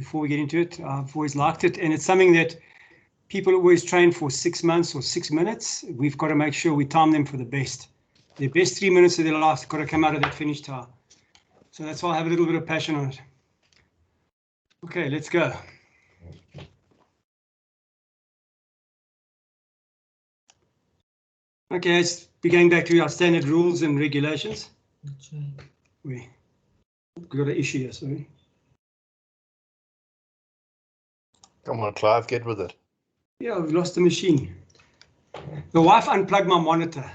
before we get into it. I've always liked it, and it's something that people always train for 6 months or 6 minutes. We've got to make sure we time them for the best. The best 3 minutes of their life have got to come out of that finish tower. So that's why I have a little bit of passion on it. Okay, let's go. Okay, let's be going back to our standard rules and regulations. We've got an issue here, sorry. Come on, Clive, get with it. Yeah, I've lost the machine. The wife unplugged my monitor.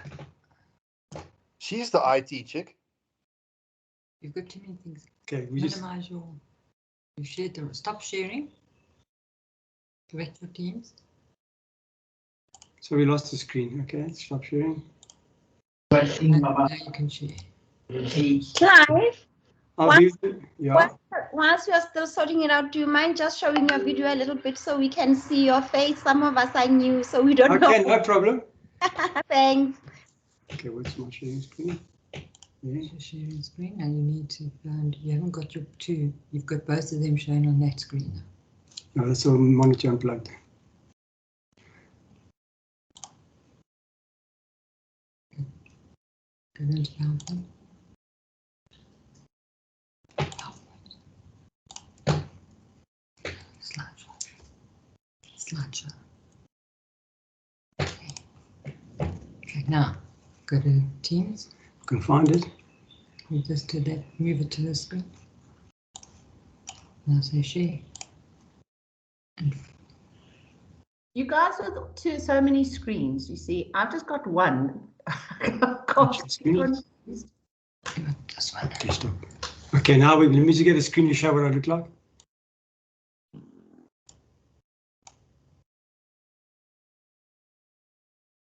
She's the IT chick. You've got too many things. Okay, we minimize your. You shared the. Stop sharing. Correct your teams. So we lost the screen. Okay, stop sharing. Now you can share. Clive, Yeah. whilst you're still sorting it out, do you mind just showing your video a little bit so we can see your face? Some of us are new, so we don't know. Okay, no problem. Thanks. Okay, what's my sharing screen? Yeah. Sharing screen. Now you need to find. You haven't got your two. You've got both of them shown on that screen. No, that's all monitor unplugged. Go into PowerPoint. Slideshow. Okay, now go to Teams. You can find it. We just did that. Move it to the screen. Now say share. And You guys have so many screens. You see, I've just got one. This one. Okay, stop. Okay, now let me just get a screen to show what I look like.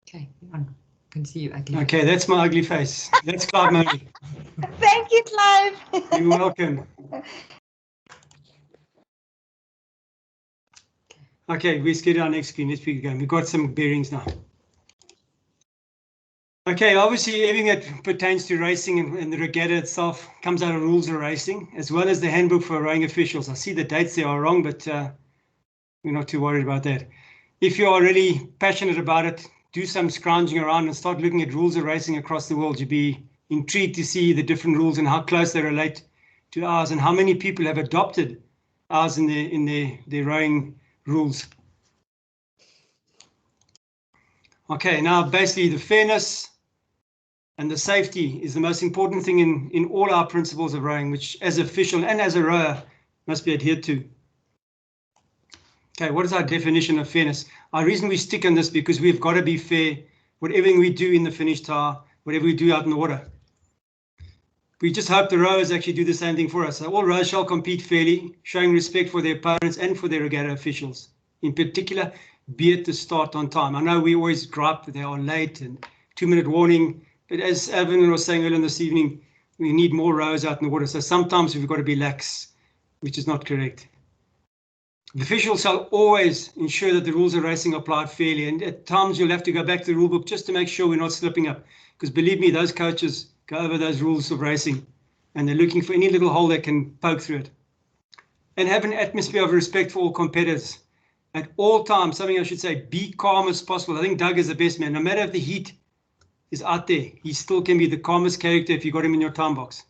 okay, I can see you ugly. Okay, that's my ugly face. That's Clive Murray. Thank you, Clive. You're welcome. Okay, let's get to our next screen. Let's begin again. We've got some bearings now. Okay, obviously everything that pertains to racing and the regatta itself comes out of rules of racing, as well as the handbook for rowing officials. I see the dates there are wrong, but we're not too worried about that. If you are really passionate about it, do some scrounging around and start looking at rules of racing across the world. You'll be intrigued to see the different rules and how close they relate to ours and how many people have adopted ours in their rowing rules. Okay, now basically the fairness and the safety is the most important thing in all our principles of rowing, which as official and as a rower must be adhered to. Okay, what is our definition of fairness? Our reason we stick on this because we've got to be fair, whatever we do in the finish tower, whatever we do out in the water. We just hope the rowers actually do the same thing for us. So all rowers shall compete fairly, showing respect for their opponents and for their regatta officials. In particular, be at the start on time. I know we always gripe that they are late and 2-minute warning, but as Evan was saying earlier this evening, we need more rowers out in the water. So sometimes we've got to be lax, which is not correct. The officials shall always ensure that the rules of racing are applied fairly, and at times you'll have to go back to the rule book just to make sure we're not slipping up, because believe me, those coaches go over those rules of racing and they're looking for any little hole they can poke through it. And have an atmosphere of respect for all competitors. At all times, something I should say, be calm as possible. I think Doug is the best man. No matter if the heat is out there, he still can be the calmest character if you got him in your time box.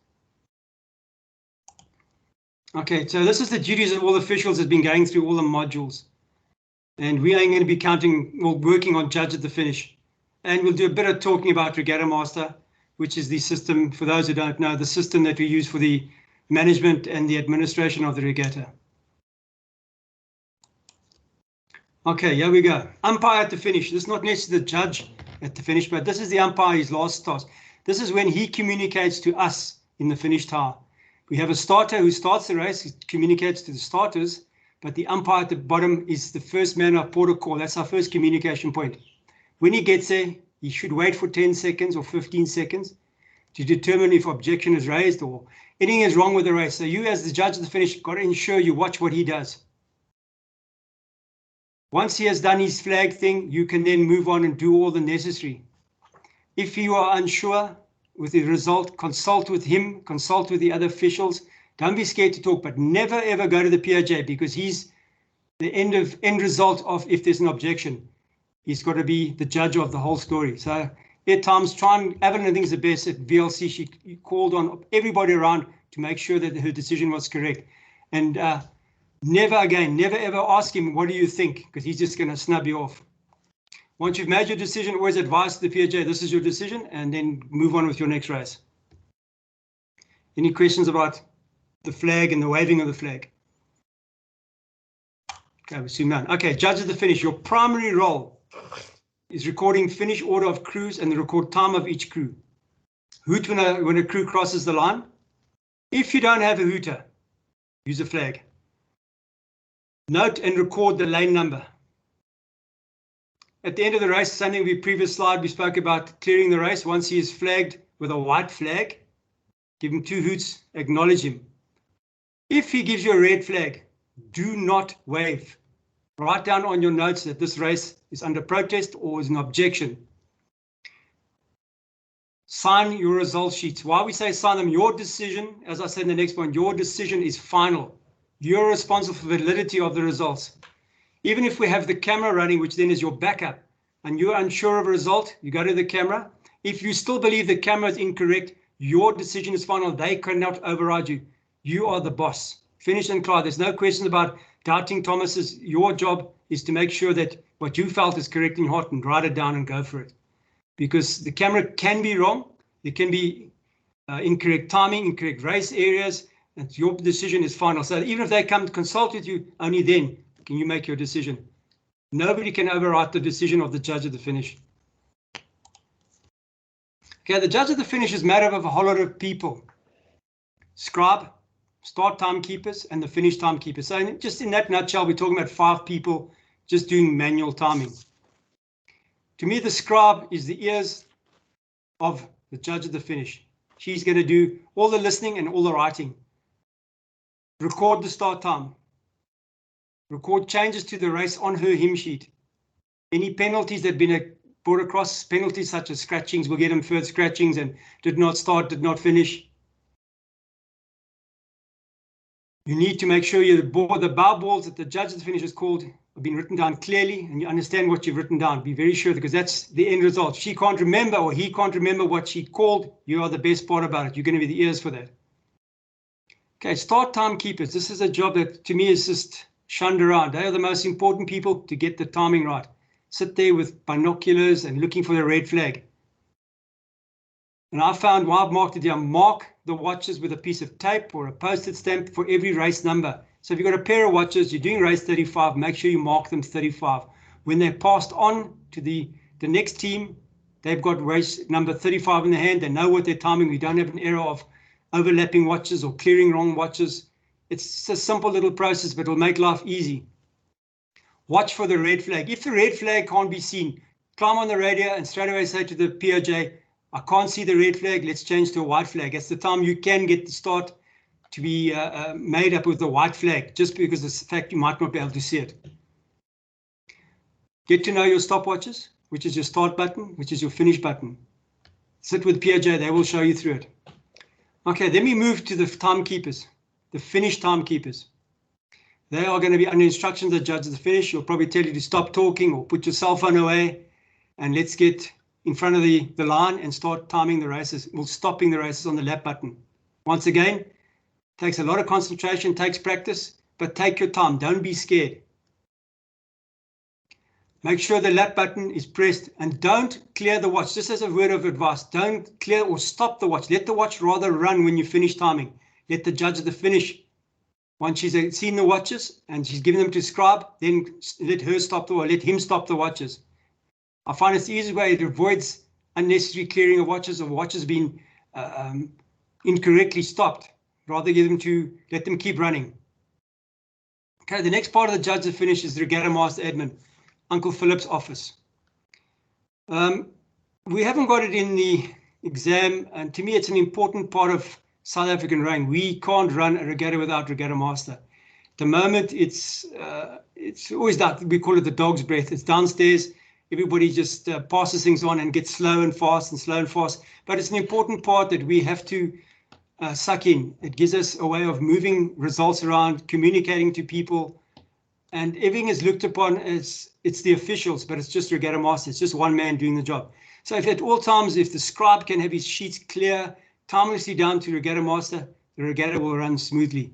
Okay, so this is the duties of all officials that have been going through all the modules. And we are going to be counting or working on judge at the finish. And we'll do a bit of talking about Regatta Master, which is the system, for those who don't know, the system that we use for the management and the administration of the regatta. Okay, here we go. Umpire at the finish. This is not necessarily the judge at the finish, but this is the umpire, his last task. This is when he communicates to us in the finish tower. We have a starter who starts the race, he communicates to the starters, but the umpire at the bottom is the first man of port of call. That's our first communication point. When he gets there, he should wait for 10 seconds or 15 seconds to determine if objection is raised or anything is wrong with the race. So you as the judge at the finish got to ensure you watch what he does. Once he has done his flag thing, you can then move on and do all the necessary. If you are unsure with the result, consult with him, consult with the other officials Don't be scared to talk, but never ever go to the POJ, because he's the end result of, if there's an objection, he's got to be the judge of the whole story. So at times, Evelyn, I think, is the best at VLC. She called on everybody around to make sure that her decision was correct. And never ever ask him, what do you think? Because he's just going to snub you off. Once you've made your decision, always advise the POJ, this is your decision, and then move on with your next race. Any questions about the flag and the waving of the flag? Okay, we assume none. Okay, judge at the finish. Your primary role is recording finish order of crews and the record time of each crew. Hoot when a crew crosses the line. If you don't have a hooter, use a flag. Note and record the lane number. At the end of the race, something we previous slide, we spoke about clearing the race. Once he is flagged with a white flag, give him 2 hoots, acknowledge him. If he gives you a red flag, do not wave. Write down on your notes that this race is under protest or is an objection. Sign your result sheets. Why we say sign them? Your decision, as I said in the next point, your decision is final. You're responsible for the validity of the results. Even if we have the camera running, which then is your backup, and you're unsure of a result, you go to the camera. If you still believe the camera is incorrect, your decision is final. They cannot override you. You are the boss. Finish and Clive. There's no question about doubting Thomas's. Your job is to make sure that what you felt is correct in your heart, and write it down and go for it. Because the camera can be wrong. It can be incorrect timing, incorrect race areas, and your decision is final. So even if they come to consult with you, only then can you make your decision. Nobody can override the decision of the judge at the finish. Okay, the judge at the finish is made up of a whole lot of people. Scribe, start timekeepers, and the finish timekeepers. So just in that nutshell, we're talking about 5 people just doing manual timing. To me, the scribe is the ears of the judge at the finish. She's going to do all the listening and all the writing. Record the start time. Record changes to the race on her hymn sheet. Any penalties that have been brought across, penalties such as scratchings, will get them further scratchings and did not start, did not finish. You need to make sure the bow balls that the judge at the finish has called have been written down clearly, and you understand what you've written down. Be very sure, because that's the end result. She can't remember, or he can't remember what she called. You are the best part about it. You're going to be the ears for that. Okay, start timekeepers. This is a job that to me is just shunned around. They are the most important people to get the timing right. Sit there with binoculars and looking for the red flag. And I found, while I've marked it here, mark the watches with a piece of tape or a postage stamp for every race number. So if you've got a pair of watches, you're doing race 35, make sure you mark them 35. When they're passed on to the next team, they've got race number 35 in the hand. They know what they're timing. We don't have an error of overlapping watches or clearing wrong watches. It's a simple little process, but it'll make life easy. Watch for the red flag. If the red flag can't be seen, climb on the radio and straight away say to the POJ, I can't see the red flag, let's change to a white flag. That's the time you can get the start to be made up with the white flag, just because of the fact you might not be able to see it. Get to know your stopwatches, which is your start button, which is your finish button. Sit with POJ, they will show you through it. Okay, then we move to the timekeepers, the finish timekeepers. They are going to be under instructions of the judge at the finish. He'll probably tell you to stop talking or put your cell phone away, and let's get in front of the line and start timing the races. We're stopping the races on the lap button. Once again, takes a lot of concentration, takes practice, but take your time. Don't be scared. Make sure the lap button is pressed, and don't clear the watch. Just as a word of advice, don't clear or stop the watch. Let the watch rather run when you finish timing. Let the judge at the finish, once she's seen the watches and she's given them to scribe, then let her stop or let him stop the watches. I find it's the easiest way. It avoids unnecessary clearing of watches or watches being incorrectly stopped. Rather let them keep running. Okay, the next part of the judge at the finish is the regatta master admin, Uncle Philip's office. We haven't got it in the exam, and to me it's an important part of South African rowing. We can't run a regatta without regatta master. At the moment, it's always that we call it the dog's breath. It's downstairs. Everybody just passes things on and gets slow and fast and slow and fast. But it's an important part that we have to suck in. It gives us a way of moving results around, communicating to people, and everything is looked upon as it's the officials, but it's just regatta master. It's just one man doing the job. So if at all times, if the scribe can have his sheets clear, timelessly down to regatta master, the regatta will run smoothly.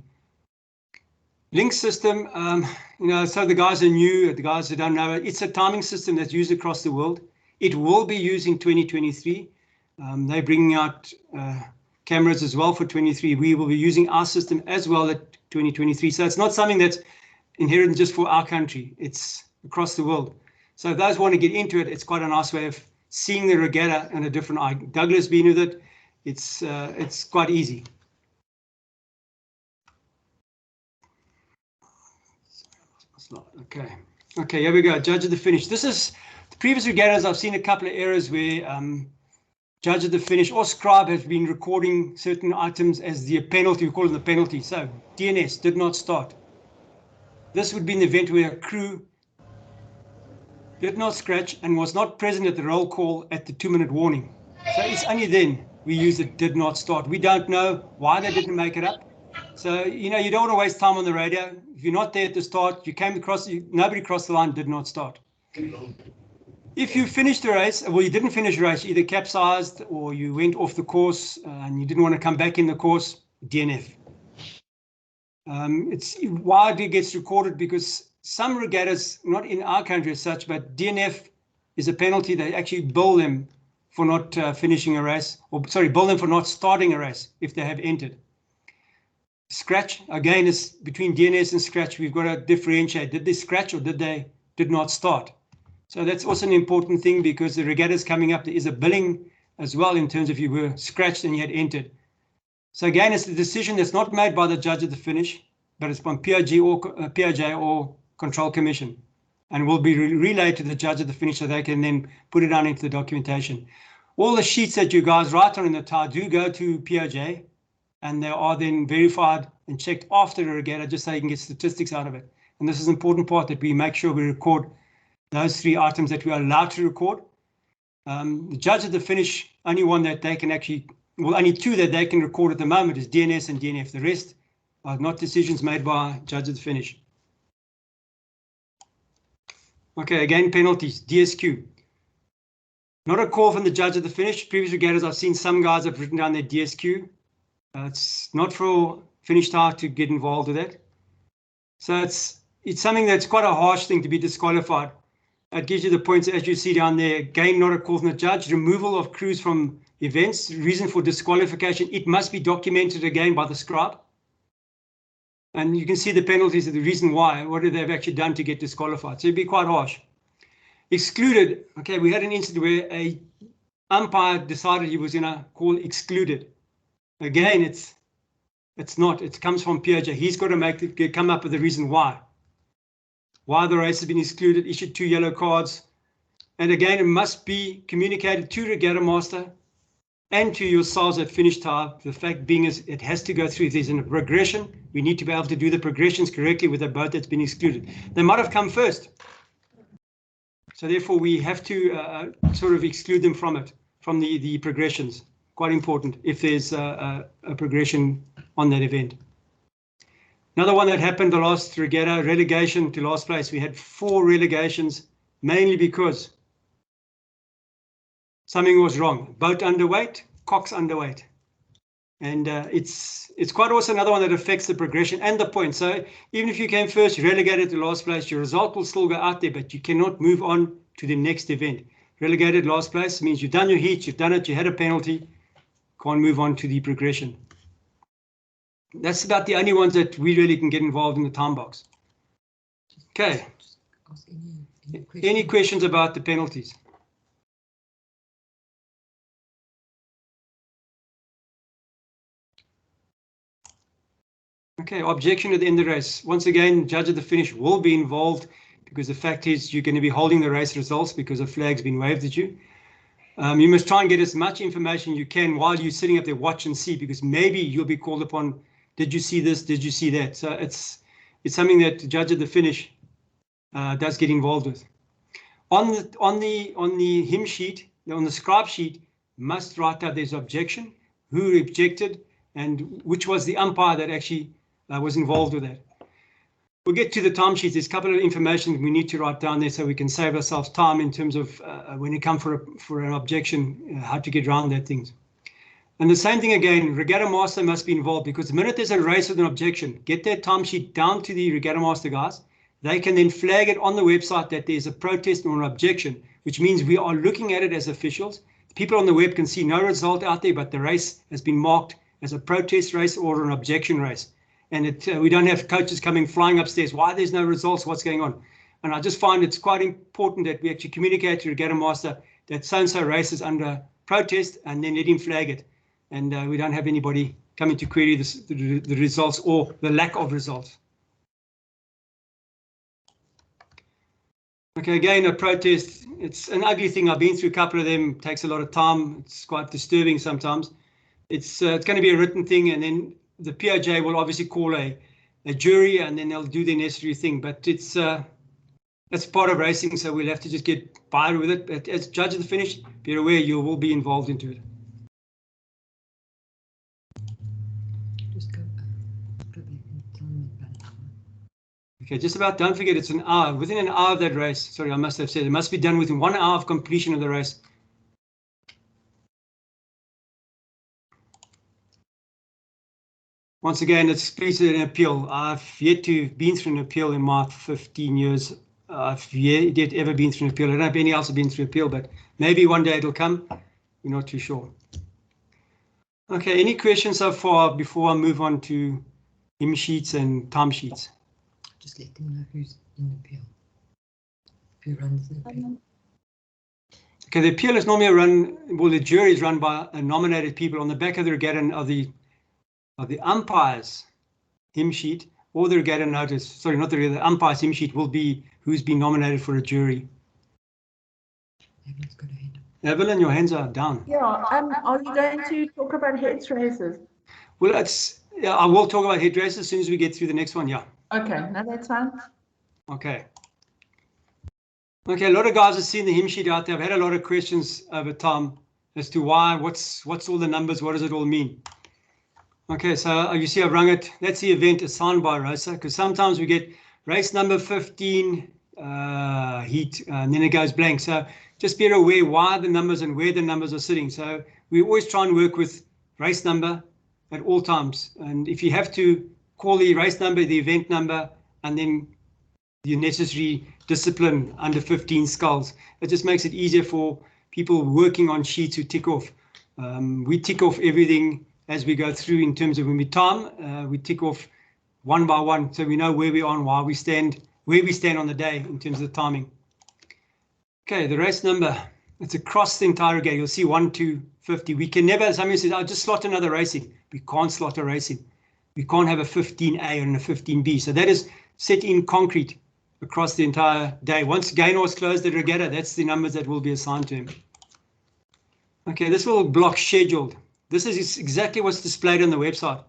Link system, so the guys are new, the guys who don't know it, it's a timing system that's used across the world. It will be used in 2023. They're bringing out cameras as well for 23. We will be using our system as well at 2023. So it's not something that's inherent just for our country. It's across the world. So if those want to get into it, it's quite a nice way of seeing the regatta and a different eye. Douglas been with it. It's quite easy. Okay, here we go. Judge of the finish. This is the previous regattas. I've seen a couple of errors where judge of the finish or scribe has been recording certain items as the penalty. We call it the penalty. So DNS did not start. This would be an event where a crew did not scratch and was not present at the roll call at the 2-minute warning. So it's only then we use it did not start. We don't know why they didn't make it up. So, you don't want to waste time on the radio. If you're not there at the start, you came across, nobody crossed the line, did not start. If you finished the race, well, you didn't finish the race, you either capsized or you went off the course and you didn't want to come back in the course, DNF. It's widely gets recorded because some regattas, not in our country as such, but DNF is a penalty. They actually bill them for not finishing a race, or sorry, bill them for not starting a race if they have entered. Scratch, again, is between DNS and scratch. We've got to differentiate. Did they scratch or did not start? So that's also an important thing because the regatta's coming up. There is a billing as well in terms of you were scratched and you had entered. So again, it's the decision that's not made by the judge at the finish, but it's from POJ or Control Commission, and will be relayed to the judge at the finish so they can then put it down into the documentation. All the sheets that you guys write on in the TAR do go to POJ, and they are then verified and checked after the regatta just so you can get statistics out of it. And this is an important part that we make sure we record those 3 items that we are allowed to record. The judge at the finish, only one that they can actually, well, only 2 that they can record at the moment is DNS and DNF. The rest are not decisions made by judge at the finish. Okay, again, penalties, DSQ. Not a call from the judge at the finish. Previous regattas, I've seen some guys have written down their DSQ. It's not for finish TAR to get involved with that. So it's something that's quite a harsh thing to be disqualified. It gives you the points as you see down there. Again, not a call from the judge. Removal of crews from events. Reason for disqualification. It must be documented again by the scribe. And you can see the penalties of the reason why. What they've actually done to get disqualified. So it'd be quite harsh. Excluded. Okay, we had an incident where a umpire decided he was going to call excluded. Again, it's not. It comes from POJ. He's got to come up with the reason why the race has been excluded, issued 2 yellow cards. And again, it must be communicated to regatta master and to yourselves at finish TAR. The fact being is it has to go through. If there's a progression, we need to be able to do the progressions correctly with a boat that's been excluded. They might have come first. So therefore, we have to sort of exclude them from it, from the progressions. Quite important if there's a progression on that event. Another one that happened the last regatta, relegation to last place. We had 4 relegations, mainly because something was wrong. Boat underweight, cocks underweight. And it's quite also another one that affects the progression and the points. So even if you came first, relegated to last place, your result will still go out there, but you cannot move on to the next event. Relegated last place means you've done your heat, you've done it, you had a penalty, can't move on to the progression. That's about the only ones that we really can get involved in the time box. Okay. Any questions about the penalties? Okay, objection at the end of the race. Once again, judge at the finish will be involved because the fact is you're going to be holding the race results because a flag's been waved at you. You must try and get as much information you can while you're sitting up there, watch and see, because maybe you'll be called upon. Did you see this? Did you see that? So it's something that the judge at the finish does get involved with. On the hymn sheet, on the scribe sheet, must write out there's objection, who objected, and which was the umpire that actually was involved with that. We'll get to the timesheets. There's a couple of information we need to write down there so we can save ourselves time in terms of when you come for an objection, how to get around that things. And the same thing again, regatta master must be involved, because the minute there's a race with an objection, get that timesheet down to the regatta master guys. They can then flag it on the website that there's a protest or an objection, which means we are looking at it as officials. People on the web can see no result out there, but the race has been marked as a protest race or an objection race. And we don't have coaches coming flying upstairs. Why there's no results? What's going on? And I just find it's quite important that we actually communicate to regatta master that so-and-so race is under protest, and then let him flag it. And we don't have anybody coming to query the results or the lack of results. Okay, again, a protest, it's an ugly thing. I've been through a couple of them. It takes a lot of time. It's quite disturbing sometimes. It's going to be a written thing, and then the POJ will obviously call a jury, and then they'll do the necessary thing. But it's part of racing, so we'll have to just get by with it. But as judge of the finish, be aware you will be involved into it. Just go back and tell me about it. Okay, just about, don't forget it's an hour, within an hour of that race. Sorry, I must have said it must be done within 1 hour of completion of the race. Once again, it's please an appeal. I've yet to have been through an appeal in my 15 years. I've yet ever been through an appeal. I don't know if any else have been through an appeal, but maybe one day it'll come. We're not too sure. Okay, any questions so far before I move on to hymn sheets and time sheets? Just let them know who's in the appeal. Who runs the appeal. Okay, the appeal is normally run, well, the jury is run by nominated people. On the back of the regatta of the umpires hymn sheet, or the regatta notice, sorry, not the umpires hymn sheet will be who's been nominated for a jury. Evelyn's got her hand up. Evelyn, your hands are down. Yeah, are you going to talk about heads races? Well, I will talk about head races as soon as we get through the next one, yeah. Okay, no, that's fine. Okay. Okay, a lot of guys have seen the hymn sheet out there. I've had a lot of questions over time as to why, what's all the numbers, what does it all mean? Okay, so you see I've rung it. That's the event assigned by ROSA, because sometimes we get race number 15 heat, and then it goes blank. So just be aware why the numbers and where the numbers are sitting. So we always try and work with race number at all times. And if you have to call the race number, the event number, and then the necessary discipline under 15 skulls, it just makes it easier for people working on sheets who tick off. We tick off everything as we go through in terms of when we time, we tick off one by one, so we know where we are and why we stand, where we stand on the day in terms of the timing. Okay, the race number, it's across the entire regatta. You'll see 1 to 50. We can never, somebody says, I'll just slot another racing. We can't slot a racing. We can't have a 15A and a 15B. So that is set in concrete across the entire day. Once Gaynor's closed the regatta, that's the numbers that will be assigned to him. Okay, this little block scheduled. This is exactly what's displayed on the website.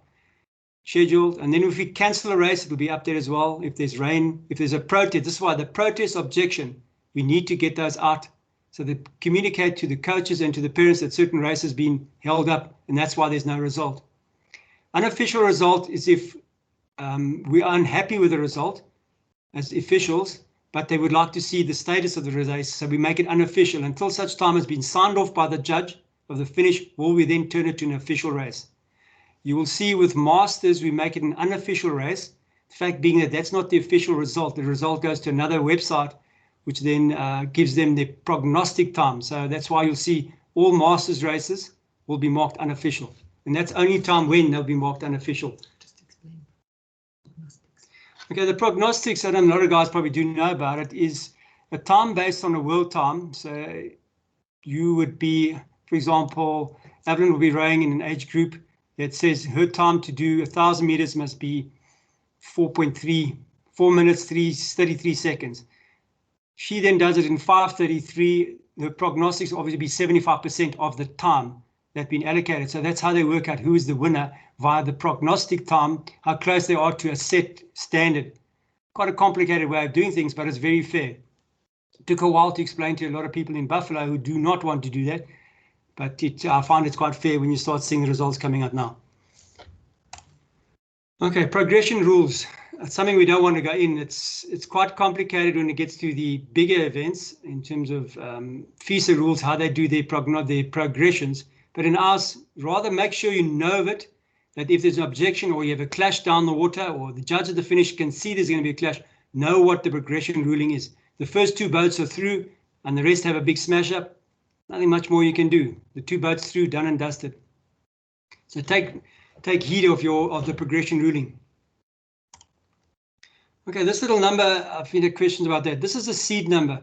Scheduled, and then if we cancel a race, it will be up there as well. If there's rain, if there's a protest, this is why the protest objection, we need to get those out so they communicate to the coaches and to the parents that certain races been held up, and that's why there's no result. Unofficial result is if we are unhappy with the result as officials, but they would like to see the status of the race, so we make it unofficial until such time has been signed off by the judge of the finish, will we then turn it to an official race. You will see with masters, we make it an unofficial race. The fact being that that's not the official result. The result goes to another website, which then gives them the prognostic time. So that's why you'll see all masters races will be marked unofficial. And that's only time when they'll be marked unofficial. Just explain prognostics. Okay, the prognostics, I know a lot of guys probably do know about it, is a time based on a world time. So you would be, for example, Evelyn will be rowing in an age group that says her time to do 1,000 meters must be 4 minutes, 33 seconds. She then does it in 5:33. The prognostics will obviously be 75% of the time that's been allocated. So that's how they work out who is the winner via the prognostic time, how close they are to a set standard. Quite a complicated way of doing things, but it's very fair. It took a while to explain to a lot of people in Buffalo who do not want to do that. But I find it's quite fair when you start seeing the results coming out now. Okay, progression rules. That's something we don't want to go in. It's quite complicated when it gets to the bigger events in terms of FISA rules, how they do their progressions. But in ours, rather make sure you know of it, that if there's an objection or you have a clash down the water or the judge at the finish can see there's going to be a clash, know what the progression ruling is. The first two boats are through and the rest have a big smash up. Nothing much more you can do. The two boats through, done and dusted. So take heed of the progression ruling. Okay, this little number, I've had questions about that. This is a seed number.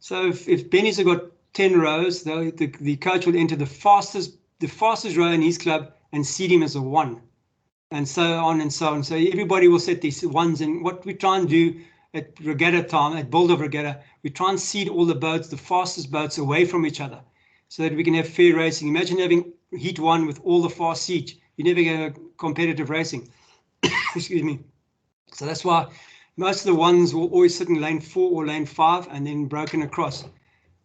So if Benny's have got 10 rows, the coach will enter the fastest row in his club and seed him as a 1, and so on and so on. So everybody will set these ones, and what we try and do at regatta time, at build of regatta, we try and seed all the boats, the fastest boats, away from each other, so that we can have fair racing. Imagine having heat 1 with all the fast seeds. You never get a competitive racing. Excuse me. So that's why most of the ones will always sit in lane 4 or lane 5 and then broken across.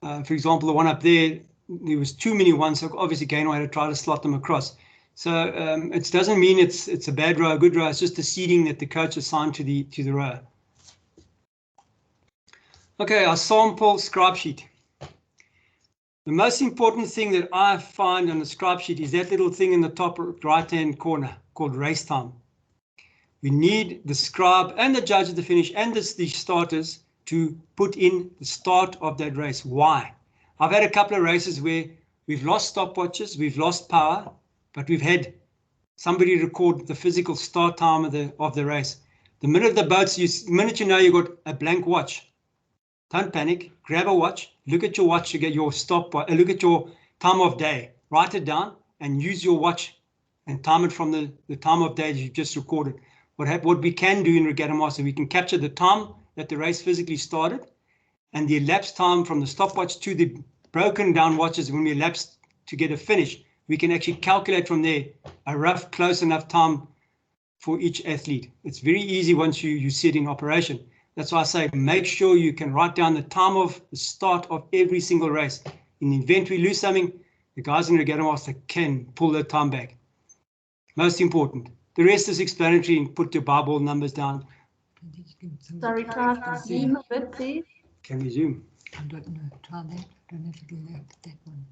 For example, the one up there was too many ones, so obviously Gaynor had to try to slot them across. So it doesn't mean it's a bad row, a good row. It's just the seeding that the coach assigned to the row. Okay, our sample scribe sheet. The most important thing that I find on the scribe sheet is that little thing in the top right-hand corner called race time. We need the scribe and the judge at the finish and the starters to put in the start of that race. Why? I've had a couple of races where we've lost stopwatches, we've lost power, but we've had somebody record the physical start time of the race. The minute the boats, the minute you know you've got a blank watch, don't panic, grab a watch, look at your watch to get your stopwatch, look at your time of day, write it down and use your watch and time it from the time of day that you've just recorded. What we can do in Regatta Master, we can capture the time that the race physically started and the elapsed time from the stopwatch to the broken down watches when we elapsed to get a finish. We can actually calculate from there a rough, close enough time for each athlete. It's very easy once you see it in operation. That's why I say make sure you can write down the time of the start of every single race. In the event we lose something, the guys in Regatta Master can pull that time back. Most important. The rest is explanatory and put your barbell numbers down. Sorry, Clive, zoom a bit, please. Can we zoom? I don't know. Try that. I don't know if it'll work, that one.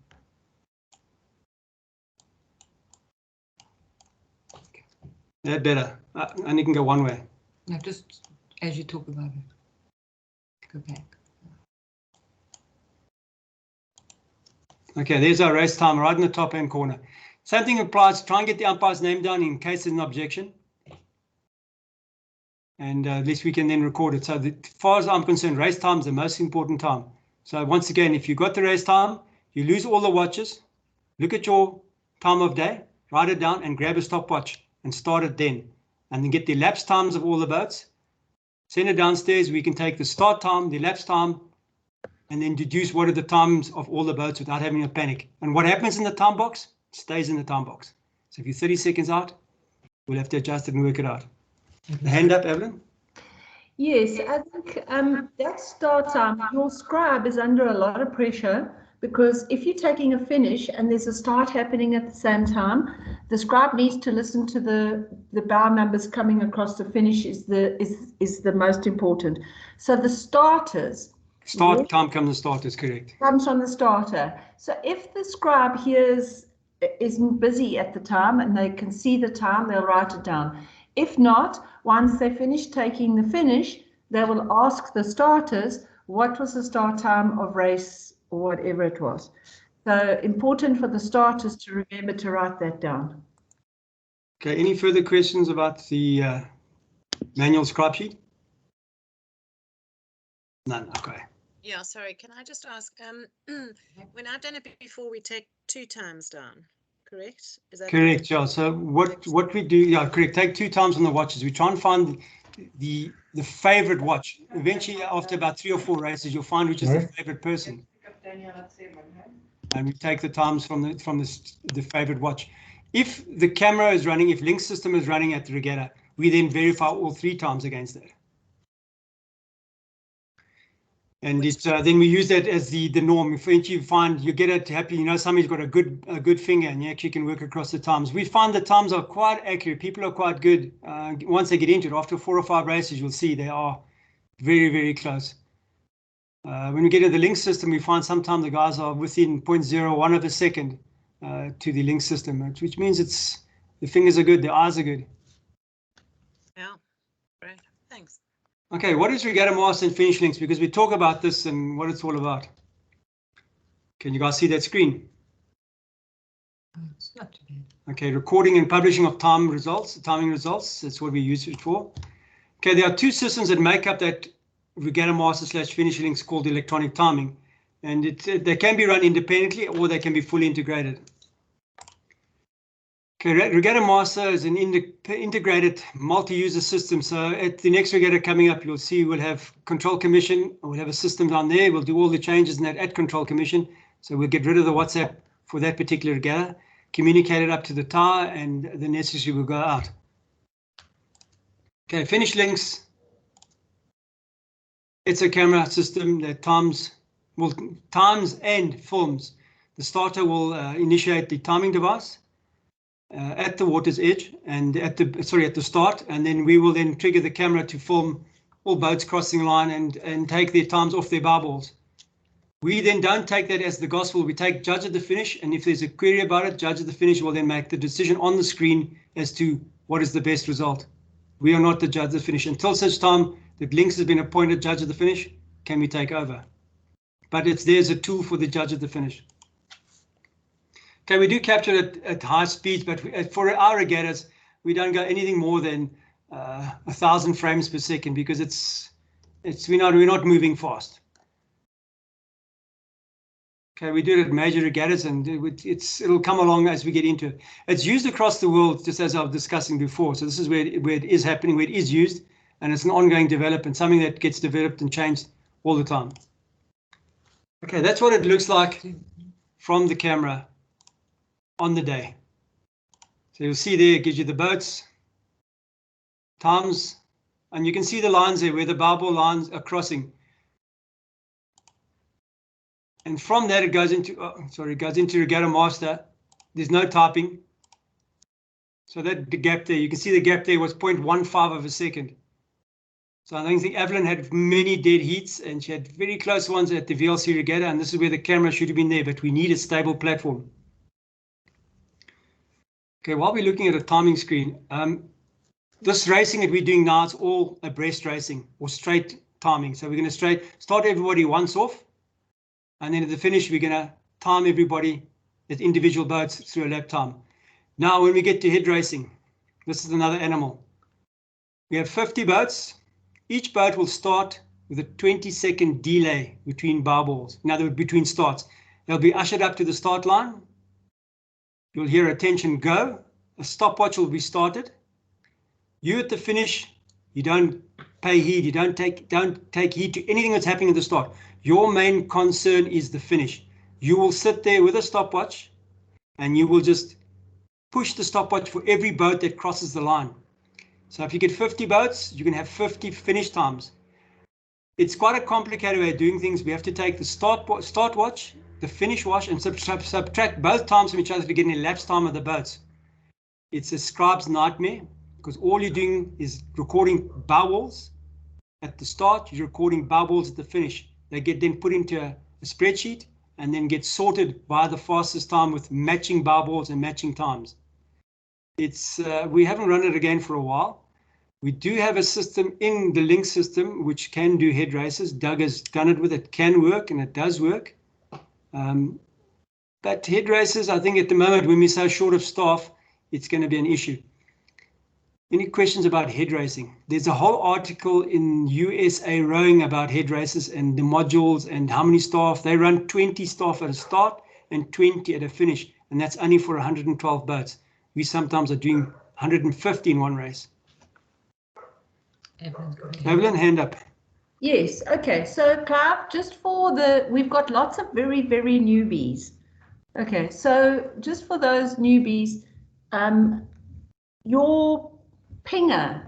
That better. And you can go one way. No, just as you talk about it. Go back. Okay, there's our race time right in the top hand corner. Same thing applies. Try and get the umpire's name down in case there's an objection. And at least we can then record it. So as far as I'm concerned, race time is the most important time. So once again, if you got the race time, you lose all the watches, look at your time of day, write it down and grab a stopwatch and start it then. And then get the elapsed times of all the boats. Send it downstairs. We can take the start time, the elapsed time, and then deduce what are the times of all the boats without having a panic. And what happens in the time box stays in the time box. So if you're 30 seconds out, we'll have to adjust it and work it out. The hand up, Evelyn. Yes, I think that start time, your scribe is under a lot of pressure because if you're taking a finish and there's a start happening at the same time, the scribe needs to listen to the bow numbers coming across the finish is the most important. So the starters. Start time comes the starters, correct. Comes from the starter. So if the scribe isn't busy at the time and they can see the time, they'll write it down. If not, once they finish taking the finish, they will ask the starters what was the start time of race or whatever it was. So important for the starters to remember to write that down. Okay, any further questions about the manual scribe sheet? None, okay. Yeah, sorry, can I just ask, when I've done it before, we take 2 times down, correct? Is that correct? Yeah. So what we do, yeah, correct. Take 2 times on the watches. We try and find the favorite watch. Eventually, after about 3 or 4 races, you'll find which is the favorite person. And we take the times from the favorite watch. If the camera is running, if link system is running at the regatta, we then verify all 3 times against that. And it's then we use that as the norm. If you find you get it happy, somebody's got a good finger, and you actually can work across the times. We find the times are quite accurate. People are quite good once they get into it. After 4 or 5 races, you'll see they are very, very close. When we get to the link system, we find sometimes the guys are within 0.01 of a second to the link system, which means the fingers are good, the eyes are good. Yeah, great, thanks. Okay, what is regatta master and finish links? Because we talk about this and what it's all about. Can you guys see that screen? It's not too bad. Okay, recording and publishing of timing results. That's what we use it for. Okay, there are 2 systems that make up that regatta master / finish links called electronic timing, and they can be run independently or they can be fully integrated. Okay, Regatta Master is an integrated multi-user system. So at the next regatta coming up, you'll see we'll have Control Commission. We'll have a system down there. We'll do all the changes in that at Control Commission. So we'll get rid of the WhatsApp for that particular regatta, communicate it up to the tower, and the necessary will go out. Okay, finish links. It's a camera system that times and films. The starter will initiate the timing device at the water's edge and at the start, and then we will then trigger the camera to film all boats crossing the line and take their times off their bar balls. We then don't take that as the gospel. We take judge at the finish, and if there's a query about it, judge at the finish will then make the decision on the screen as to what is the best result. We are not the judge at the finish. Until such time that Links has been appointed judge at the finish, can we take over? But there's a tool for the judge at the finish. Okay, we do capture it at high speeds, but for our regattas, we don't go anything more than 1,000 frames per second because we're not moving fast. Okay, we do it at major regattas, and it'll come along as we get into it. It's used across the world, just as I was discussing before. So this is where it is happening, where it is used, and it's an ongoing development, something that gets developed and changed all the time. Okay, that's what it looks like from the camera on the day. So you'll see there, it gives you the boats, times, and you can see the lines there where the barbell lines are crossing. And from that, it goes into Regatta Master. There's no typing. So that the gap there, you can see the gap there was 0.15 of a second. So I don't think Evelyn had many dead heats, and she had very close ones at the VLC Regatta, and this is where the camera should have been there, but we need a stable platform. Okay, while we're looking at a timing screen, this racing that we're doing now is all abreast racing or straight timing. So we're going to start everybody once off, and then at the finish, we're going to time everybody at individual boats through a lap time. Now, when we get to head racing, this is another animal. We have 50 boats. Each boat will start with a 20-second delay between bar balls. In other words, between starts. They'll be ushered up to the start line. You'll hear attention go. A stopwatch will be started. You at the finish, you don't pay heed. You don't take heed to anything that's happening at the start. Your main concern is the finish. You will sit there with a stopwatch, and you will just push the stopwatch for every boat that crosses the line. So if you get 50 boats, you can have 50 finish times. It's quite a complicated way of doing things. We have to take the start watch, the finish watch, and subtract both times from each other to get an elapsed time of the boats. It's a scribe's nightmare because all you're doing is recording bow walls at the start. You're recording bow walls at the finish. They get then put into a spreadsheet and then get sorted by the fastest time with matching bow walls and matching times. We haven't run it again for a while. We do have a system in the link system which can do head races. Doug has done it with it, can work, and it does work. But head races, I think at the moment when we're so short of staff, it's going to be an issue. Any questions about head racing? There's a whole article in USA Rowing about head races and the modules and how many staff. They run 20 staff at a start and 20 at a finish, and that's only for 112 boats. We sometimes are doing 150 in one race. Evelyn, hand up. Yes, okay. So Clive, just for we've got lots of very, very newbies. Okay, so just for those newbies, your pinger,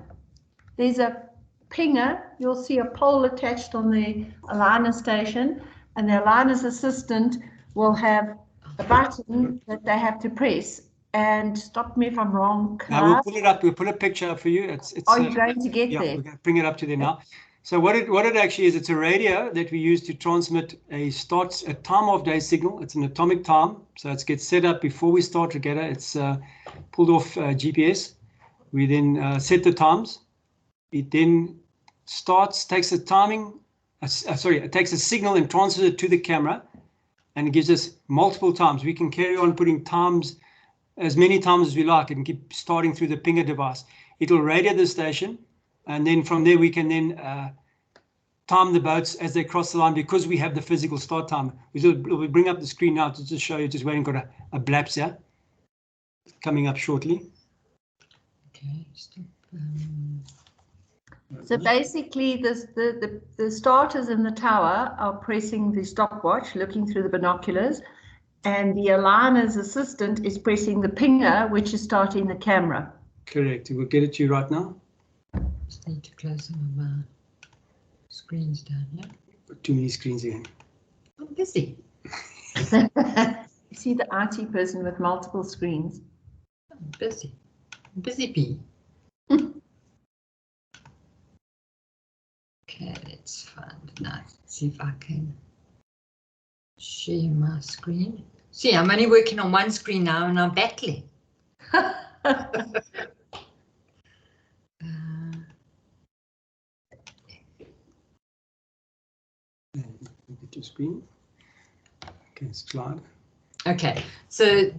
there's a pinger, you'll see a pole attached on the aligner station, and the aligner's assistant will have a button that they have to press. And stop me if I'm wrong, Now we'll Clive. pull it up. We'll put a picture up for you. It's Are you going to get yeah, there? we're going to bring it up to there now. So what it actually is, it's a radio that we use to transmit a time of day signal. It's an atomic time. So it gets set up before we start regatta. It's pulled off GPS. We then set the times. It then takes the timing, it takes a signal and transfers it to the camera, and it gives us multiple times. We can carry on putting times as many times as we like and keep starting through the pinger device. It'll radio the station, and then from there we can then time the boats as they cross the line, because we have the physical start timer. We'll bring up the screen now to just show you, just waiting, got a blaps here coming up shortly. Okay, stop. So basically, the starters in the tower are pressing the stopwatch, looking through the binoculars, and the aligner's assistant is pressing the pinger, which is starting the camera. Correct. We'll get it to you right now. Just need to close some of my screens down here. Got too many screens again. I'm busy. You see the IT person with multiple screens. I'm busy. I'm busy bee. Okay, let's find now. See if I can share my screen. See, I'm only working on one screen now and I'm battling. Get your screen. Okay, it's Clive. Okay, so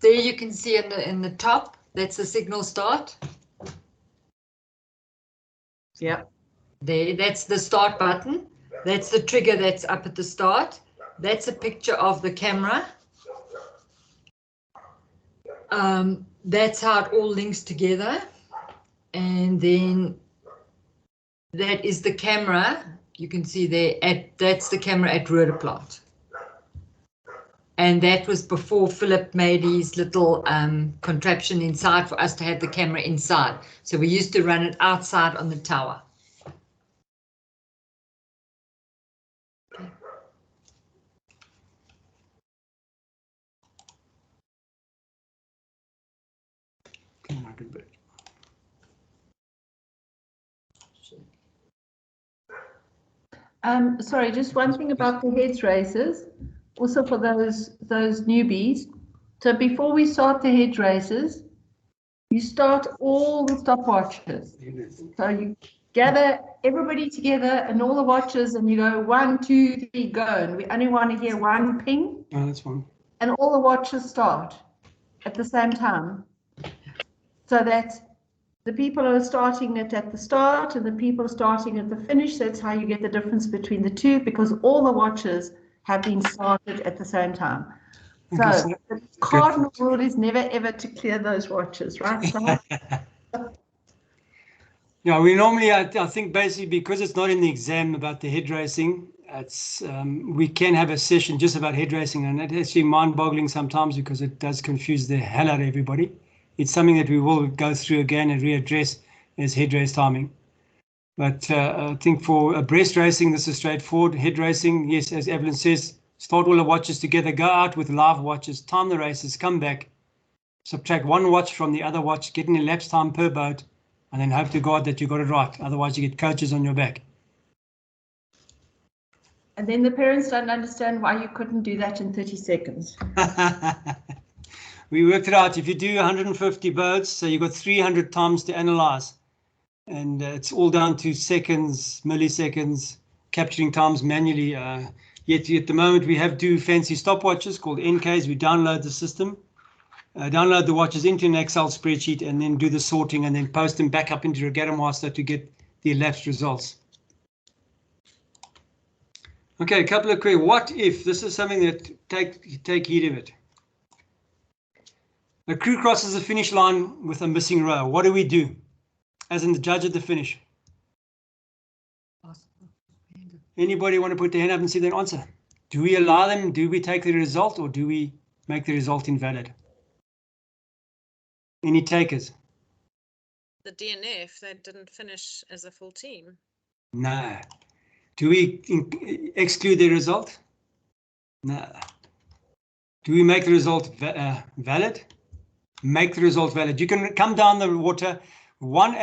there you can see in the top, that's the signal start. Yeah. There, that's the start button. That's the trigger that's up at the start. That's a picture of the camera. That's how it all links together. And then that is the camera. You can see there, that's the camera at Roodeplaat. And that was before Philip made his little contraption inside for us to have the camera inside. So we used to run it outside on the tower. Sorry, just one thing about the heads races, also for those newbies. So before we start the head races, you start all the stopwatches. So you gather everybody together and all the watches, and you go 1, 2, 3, go. And we only want to hear one ping. Oh, that's fine. And all the watches start at the same time. So that the people are starting it at the start and the people are starting at the finish. That's how you get the difference between the two, because all the watches have been started at the same time. So the cardinal rule is never ever to clear those watches, right? Yeah, we normally, I think basically because it's not in the exam about the head racing, it's we can have a session just about head racing, and it's actually mind-boggling sometimes because it does confuse the hell out of everybody. It's something that we will go through again and readdress as head race timing. But I think for breast racing, this is straightforward. Head racing, yes, as Evelyn says, start all the watches together, go out with live watches, time the races, come back, subtract one watch from the other watch, get an elapsed time per boat, and then hope to God that you got it right. Otherwise, you get coaches on your back. And then the parents don't understand why you couldn't do that in 30 seconds. We worked it out. If you do 150 boats, so you've got 300 times to analyze. And it's all down to seconds, milliseconds, capturing times manually. Yet at the moment, we do fancy stopwatches called NKs. We download the system, download the watches into an Excel spreadsheet, and then do the sorting and then post them back up into Regatta Master to get the elapsed results. Okay, a couple of quick. What if this is something that take heed of it? A crew crosses the finish line with a missing row. What do we do? As in the judge at the finish. Anybody want to put their hand up and see their answer? Do we allow them? Do we take the result, or do we make the result invalid? Any takers? the DNF, they didn't finish as a full team. No. Do we exclude the result? No. Do we make the result valid? Make the result valid. You can come down the water, one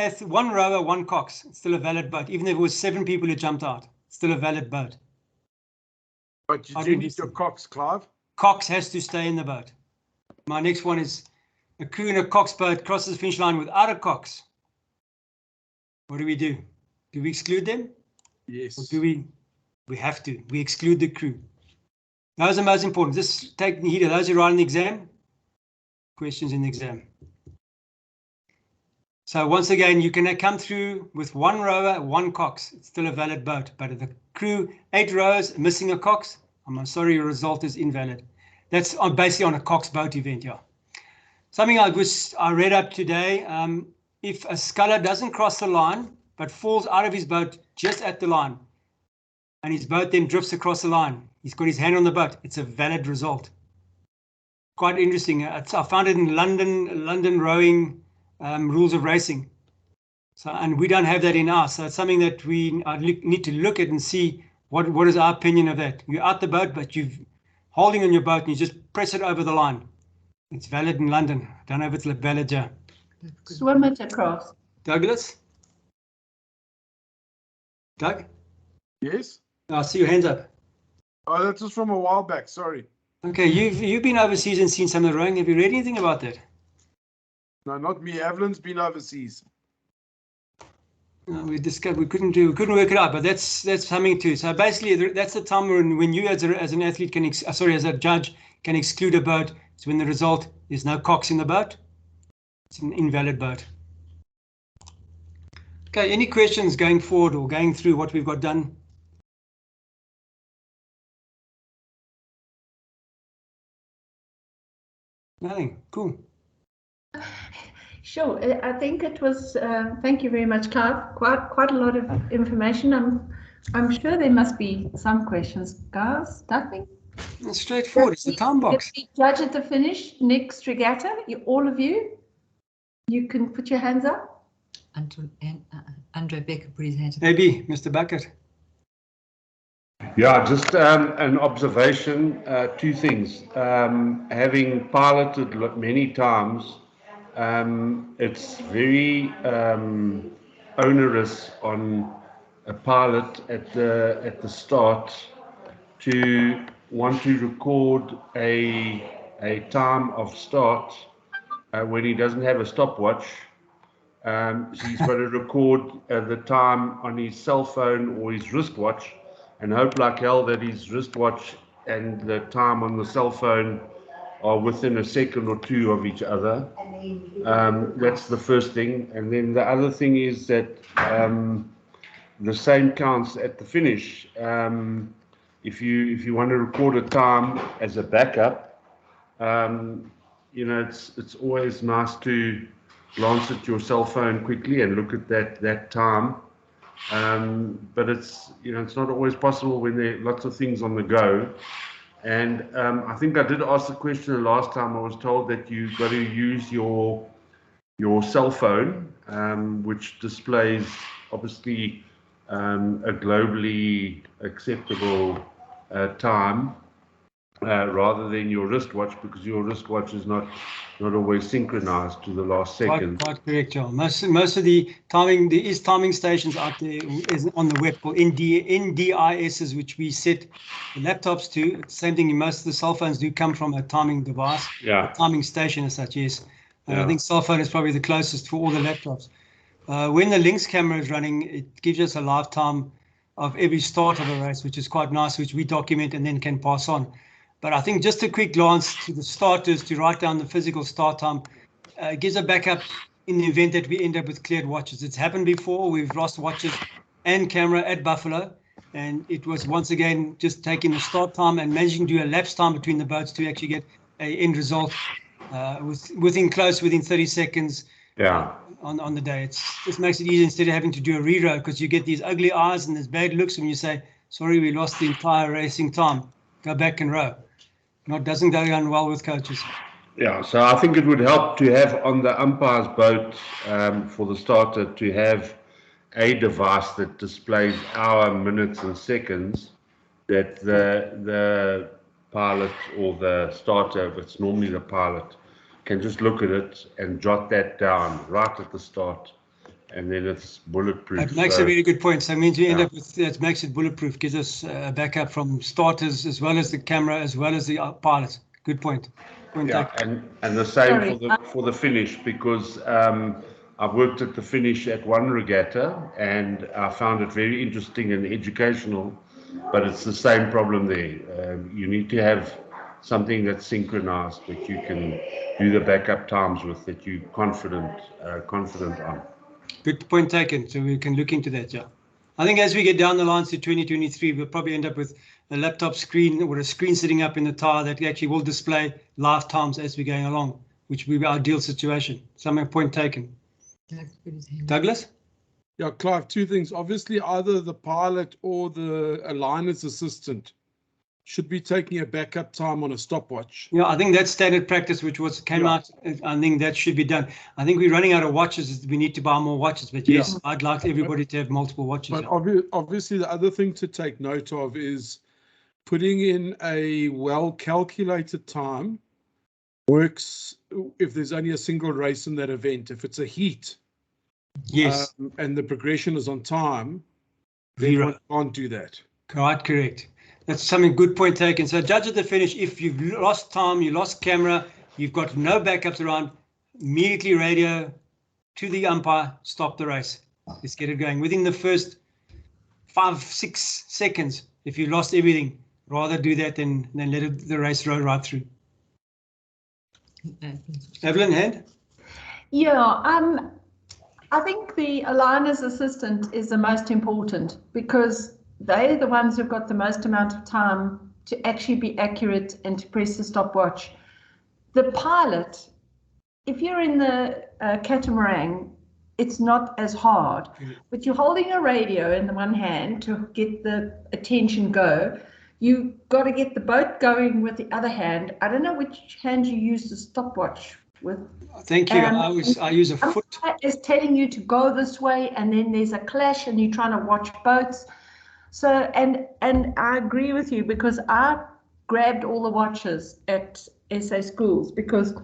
rower, one cox. It's still a valid boat. Even if it was 7 people who jumped out, it's still a valid boat. But you do need your cox, Clive. Cox has to stay in the boat. My next one is a crew in a cox boat crosses the finish line without a cox. What do? Do we exclude them? Yes. Or do we have to? We exclude the crew. Those are most important. Just take heed of those who write in the exam. Questions in the exam. So once again, you can come through with 1 rower, 1 cox. It's still a valid boat. But if the crew 8 rowers missing a cox, I'm sorry, your result is invalid. That's basically on a cox boat event, yeah. Something I read up today. If a sculler doesn't cross the line but falls out of his boat just at the line, and his boat then drifts across the line, he's got his hand on the boat, it's a valid result. Quite interesting. I found it in London rowing rules of racing. So, and we don't have that in ours. So it's something that we need to look at and see what is our opinion of that. You're out the boat, but you're holding on your boat and you just press it over the line. It's valid in London. I don't know if it's valid here. Swim it across. Douglas? Doug? Yes. I see your hands up. Oh, that was from a while back. Sorry. Okay, you've been overseas and seen some of the rowing. Have you read anything about that? No, not me. Evelyn's been overseas. No, we discovered we couldn't work it out, but that's something too. So basically, that's the time when you as an athlete as a judge can exclude a boat. It's when the result is no cox in the boat. It's an invalid boat. Okay, any questions going forward or going through what we've got done? Nothing. Cool. Sure. I think it was. Thank you very much, Clive. Quite a lot of information. I'm sure there must be some questions, guys. Nothing. It's straightforward. It's the time box. Judge at the finish. Next regatta. All of you. You can put your hands up. Andre Becker put his hands up. Maybe Mr. Bucket. Yeah, just an observation, 2 things. Having piloted many times, it's very onerous on a pilot at the start to want to record a time of start when he doesn't have a stopwatch. So he's got to record the time on his cell phone or his wristwatch, and hope like hell that his wristwatch and the time on the cell phone are within a second or 2 of each other. That's the first thing. And then the other thing is that the same counts at the finish. If you want to record a time as a backup, it's always nice to glance at your cell phone quickly and look at that time. But it's not always possible when there are lots of things on the go. And I think I did ask the question the last time. I was told that you've got to use your cell phone, which displays obviously a globally acceptable time, rather than your wristwatch, because your wristwatch is not always synchronized to the last second. Quite correct, John. Most of the timing, there is timing stations out there is on the web called NDISs, which we set the laptops to. Same thing, most of the cell phones do come from a timing device, a timing station as such, yes. And I think cell phone is probably the closest for all the laptops. When the Lynx camera is running, it gives us a lifetime of every start of a race, which is quite nice, which we document and then can pass on. But I think just a quick glance to the starters to write down the physical start time gives a backup in the event that we end up with cleared watches. It's happened before. We've lost watches and camera at Buffalo, and it was once again just taking the start time and managing to do a lapse time between the boats to actually get an end result within 30 seconds. On the day. It just makes it easy instead of having to do a rerow, because you get these ugly eyes and there's bad looks when you say, sorry, we lost the entire racing time. Go back and row. Doesn't go down well with coaches. Yeah, so I think it would help to have on the umpire's boat for the starter to have a device that displays hour, minutes, and seconds that the pilot or the starter, if it's normally the pilot, can just look at it and jot that down right at the start, and then it's bulletproof. That makes a really good point. So it means we end Yeah. up with that makes it bulletproof, gives us a backup from starters as well as the camera as well as the pilot. Good point. Yeah, and the same for the finish, because I've worked at the finish at one regatta and I found it very interesting and educational, but it's the same problem there. You need to have something that's synchronized that you can do the backup times with, that you're confident on. Good point taken. So we can look into that. Yeah, I think as we get down the lines to 2023, we'll probably end up with a laptop screen or a screen sitting up in the tower that actually will display live times as we're going along, which will be our ideal situation. Some point taken. Douglas? Yeah, Clive, two things. Obviously, either the pilot or the aligner's assistant should be taking a backup time on a stopwatch. Yeah, I think that's standard practice, which came out. I think that should be done. I think we're running out of watches. We need to buy more watches. But yes, I'd like everybody to have multiple watches. But obviously, the other thing to take note of is putting in a well-calculated time works if there's only a single race in that event. If it's a heat, yes, and the progression is on time, then one can't do that. Correct. That's something good point taken. So judge at the finish. If you've lost time, you lost camera, you've got no backups around, immediately radio to the umpire, stop the race. Let's get it going. Within the first 5-6 seconds, if you lost everything, rather do that than let the race roll right through. Evelyn, hand? Yeah, I think the aligner's assistant is the most important because they're the ones who've got the most amount of time to actually be accurate and to press the stopwatch. The pilot, if you're in the catamaran, it's not as hard, but you're holding a radio in the one hand to get the attention go. You've got to get the boat going with the other hand. I don't know which hand you use the stopwatch with. Thank you. I use a foot. It's telling you to go this way, and then there's a clash, and you're trying to watch boats. So, and I agree with you because I grabbed all the watches at SA schools because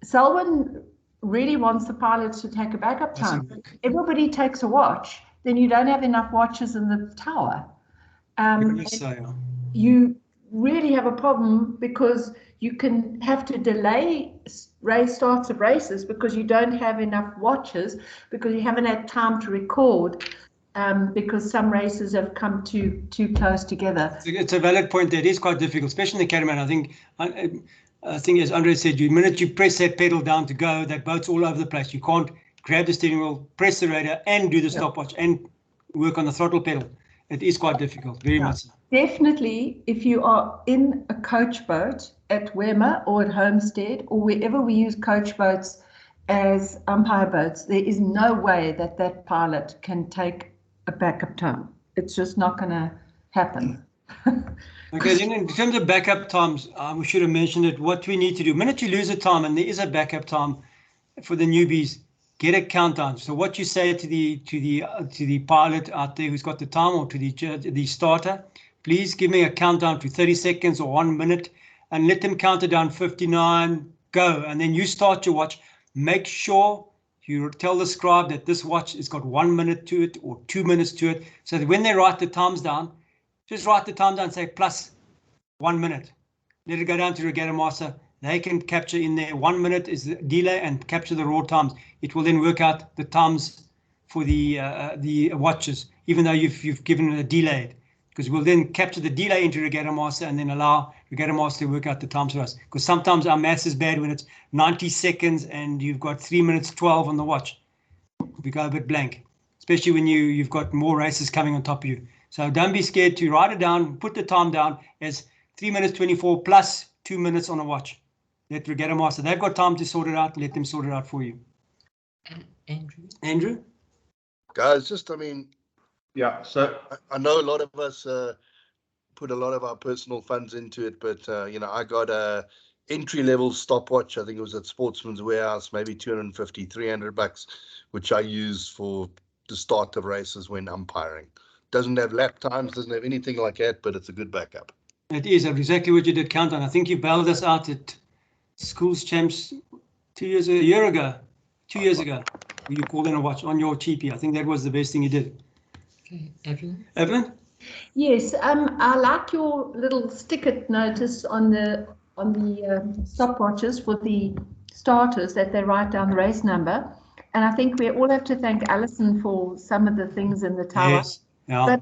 Selwyn really wants the pilots to take a backup time. Everybody takes a watch, then you don't have enough watches in the tower. You really have a problem because you can have to delay race starts of races because you don't have enough watches because you haven't had time to record. Because some races have come too close together. It's a valid point. That is quite difficult, especially in the catamaran. I think as Andre said, the minute you press that pedal down to go, that boat's all over the place. You can't grab the steering wheel, press the radio, and do the stopwatch and work on the throttle pedal. It is quite difficult, very much so. Definitely, if you are in a coach boat at Wemmer or at Homestead or wherever we use coach boats as umpire boats, there is no way that pilot can take a backup time. It's just not going to happen. Okay, then in terms of backup times, we should have mentioned it. What we need to do, the minute you lose a time, and there is a backup time for the newbies, get a countdown. So what you say to the pilot out there who's got the time, or to the starter, please give me a countdown to 30 seconds or 1 minute, and let them count it down 59, go, and then you start your watch. Make sure you tell the scribe that this watch has got 1 minute to it or 2 minutes to it, so that when they write the times down, just write the time down and say plus 1 minute. Let it go down to Regatta Master. They can capture in there 1 minute is the delay and capture the raw times. It will then work out the times for the watches, even though you've given it a delay, because we'll then capture the delay into Regatta Master and then allow Regatta Master to work out the times for us. Because sometimes our maths is bad when it's 90 seconds and you've got 3 minutes 12 on the watch. We go a bit blank, especially when you've got more races coming on top of you. So don't be scared to write it down, put the time down as 3 minutes 24 plus 2 minutes on a watch. Let Regatta Master, they've got time to sort it out, let them sort it out for you. Andrew? Guys, yeah, so I know a lot of us put a lot of our personal funds into it, but I got a entry-level stopwatch. I think it was at Sportsman's Warehouse, maybe 250, 300 bucks, which I use for the start of races when umpiring. Doesn't have lap times, doesn't have anything like that, but it's a good backup. It is exactly what you did count on. I think you bailed us out at Schools Champs 2 years, a year ago, 2 years ago. You called in a watch on your cheapie. I think that was the best thing you did. Okay, Evelyn. Evelyn? Yes, I like your little sticker notice on the stopwatches for the starters that they write down the race number. And I think we all have to thank Alison for some of the things in the tower. Yes. Yeah. But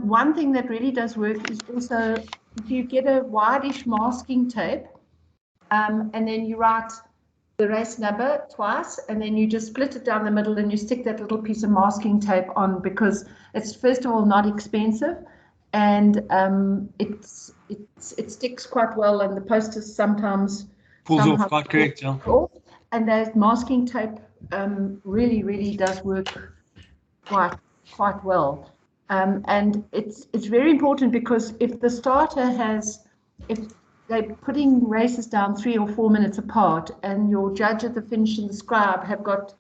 one thing that really does work is also if you get a wideish masking tape, and then you write the race number twice, and then you just split it down the middle and you stick that little piece of masking tape on, because it's first of all not expensive, and it sticks quite well, and the posters sometimes Pulls off, quite correct, yeah. And that masking tape really does work quite well. And it's very important, because if the starter if they're putting races down 3 or 4 minutes apart, and your judge at the finish and the scribe have got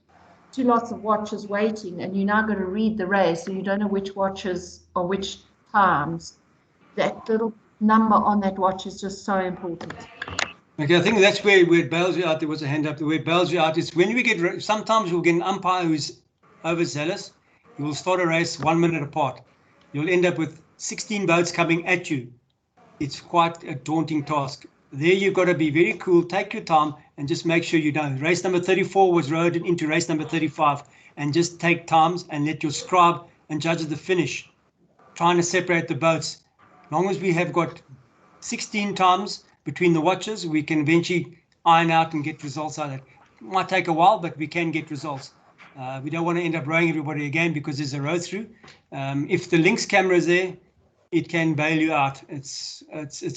2 lots of watches waiting, and you're now going to read the race, and you don't know which watches or which times, that little number on that watch is just so important. Okay, I think that's where it bails you out. There was a hand up. Where it bails you out is when we get, sometimes we'll get an umpire who's overzealous. You will start a race 1 minute apart. You'll end up with 16 boats coming at you. It's quite a daunting task. There you've got to be very cool, take your time, and just make sure you don't. Race number 34 was rowed into race number 35, and just take times and let your scribe and judge at the finish, trying to separate the boats. As long as we have got 16 times between the watches, we can eventually iron out and get results out of it. It might take a while, but we can get results. We don't want to end up rowing everybody again because there's a row through. If the Lynx camera is there, it can bail you out. It's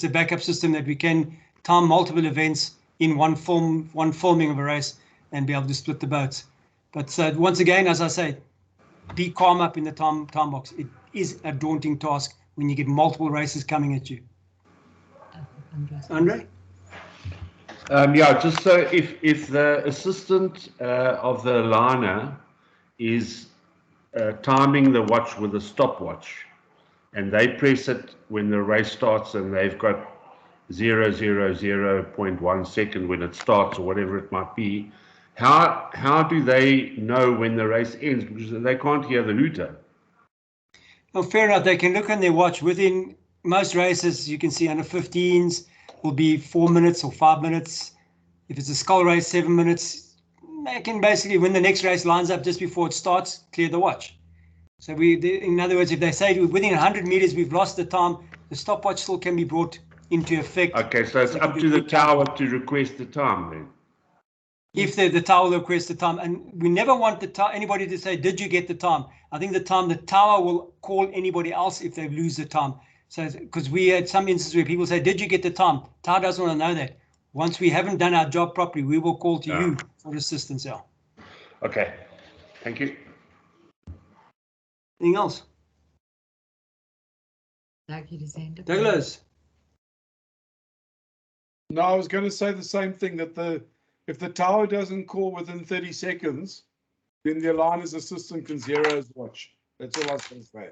a backup system that we can time multiple events in one filming of a race and be able to split the boats. But once again, as I say, be calm up in the time box. It is a daunting task when you get multiple races coming at you. Andre? Yeah, just so if the assistant of the liner is timing the watch with a stopwatch, and they press it when the race starts, and they've got 0.1 second when it starts, or whatever it might be, how do they know when the race ends? Because they can't hear the hooter. Well, fair enough. They can look on their watch. Within most races, you can see under 15s will be 4 minutes or 5 minutes. If it's a skull race, 7 minutes. They can basically, when the next race lines up just before it starts, clear the watch. So in other words, if they say within 100 meters we've lost the time, the stopwatch still can be brought into effect. Okay, so it's up to the tower to request the time then. If the tower will request the time, and we never want anybody to say, "Did you get the time?" I think the tower will call anybody else if they lose the time. So because we had some instances where people say, "Did you get the time?" Tower doesn't want to know that. Once we haven't done our job properly, we will call to you for assistance. Yeah. Okay, thank you. Anything else? Douglas? No, I was going to say the same thing, that if the tower doesn't call within 30 seconds, then the liner's assistant can zero his watch. That's all I was going to say.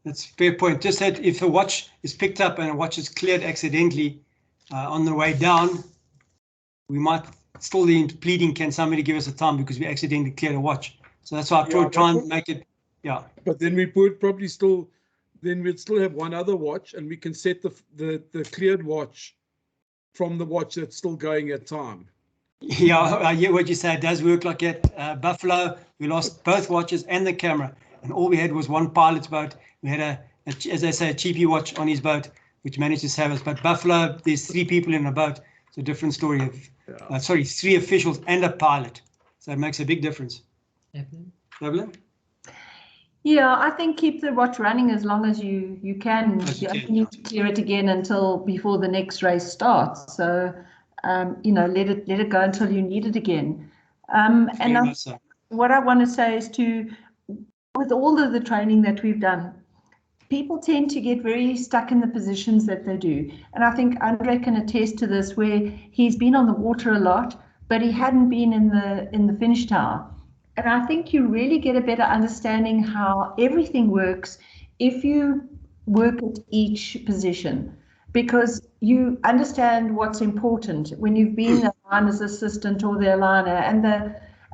That's a fair point. Just that if a watch is picked up and a watch is cleared accidentally on the way down, we might still be pleading, can somebody give us a time because we accidentally cleared a watch. So that's why I try and make it, yeah. But then we would probably still, then we'd still have one other watch, and we can set the cleared watch from the watch that's still going at time. Yeah, I hear what you say. It does work like that. Buffalo, we lost both watches and the camera, and all we had was one pilot's boat. We had as they say, a cheapie watch on his boat, which managed to save us. But Buffalo, there's 3 people in a boat. It's a different story of, 3 officials and a pilot. So it makes a big difference. Evelyn? Yeah, I think keep the watch running as long as you can. You only need to clear it again until before the next race starts. So, let it go until you need it again. What I want to say is with all of the training that we've done, people tend to get very stuck in the positions that they do. And I think Andre can attest to this, where he's been on the water a lot, but he hadn't been in the finish tower. And I think you really get a better understanding how everything works if you work at each position, because you understand what's important when you've been the liner's assistant or the aligner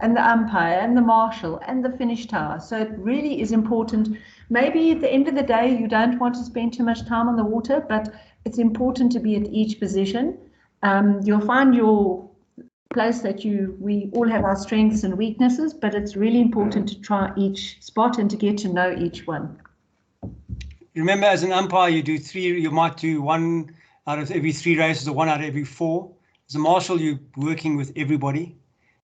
and the umpire and the marshal and the finish tower. So it really is important. Maybe at the end of the day, you don't want to spend too much time on the water, but it's important to be at each position. You'll find your place that we all have our strengths and weaknesses, but it's really important to try each spot and to get to know each one. Remember, as an umpire, you might do 1 out of every 3 races or 1 out of every 4. As a marshal, you're working with everybody.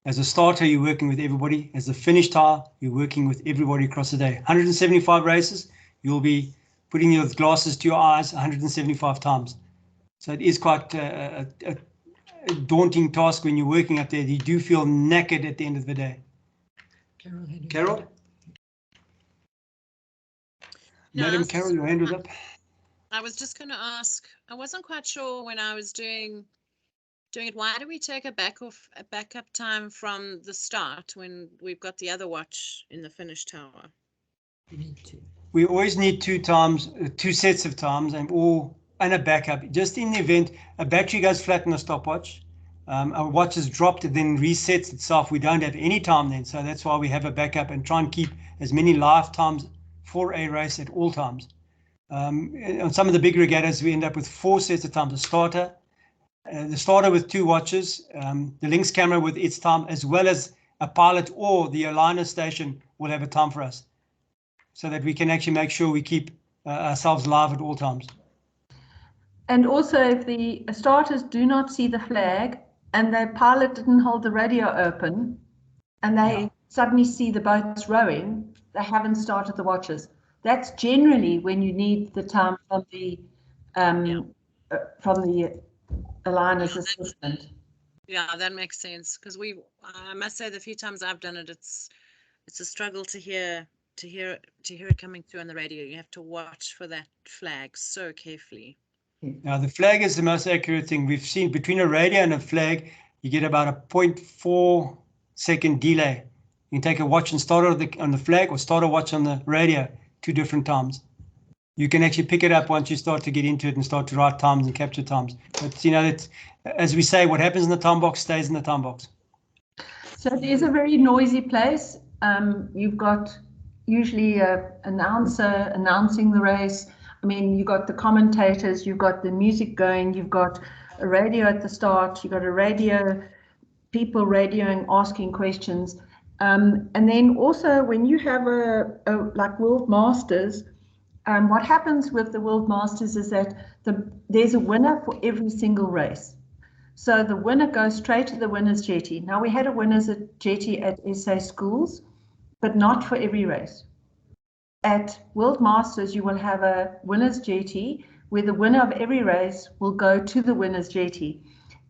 As a starter, you're working with everybody. As a finish tower, you're working with everybody across the day. 175 races, you'll be putting your glasses to your eyes 175 times. So it is quite a daunting task when you're working up there. You do feel knackered at the end of the day. Carol? No, Madam Carol, your hand was up. I was just going to ask, I wasn't quite sure when I was doing it, why do we take a backup time from the start when we've got the other watch in the finish tower? We always need 2 sets of times and a backup, just in the event a battery goes flat in the stopwatch, a watch is dropped, it then resets itself. We don't have any time then, so that's why we have a backup and try and keep as many live times for a race at all times. On some of the big regattas, we end up with 4 sets of times. The starter with 2 watches, the Lynx camera with its time, as well as a pilot or the aligner station will have a time for us, so that we can actually make sure we keep ourselves live at all times. And also, if the starters do not see the flag and the pilot didn't hold the radio open and they suddenly see the boats rowing, they haven't started the watches. That's generally when you need the time from the aligner's assistant. Yeah, that makes sense, because I must say, the few times I've done it, it's a struggle to hear it coming through on the radio. You have to watch for that flag so carefully. Now, the flag is the most accurate thing. We've seen between a radio and a flag, you get about a 0.4 second delay. You can take a watch and start on the flag or start a watch on the radio 2 different times. You can actually pick it up once you start to get into it and start to write times and capture times. But, it's, as we say, what happens in the time box stays in the time box. So it is a very noisy place. You've got usually an announcer announcing the race. I mean, you've got the commentators, you've got the music going, you've got a radio at the start, you've got people radioing, asking questions. And then also when you have like World Masters, what happens with the World Masters is that there's a winner for every single race. So the winner goes straight to the winner's jetty. Now, we had a winner's jetty at SA schools, but not for every race. At World Masters, you will have a winner's jetty where the winner of every race will go to the winner's jetty.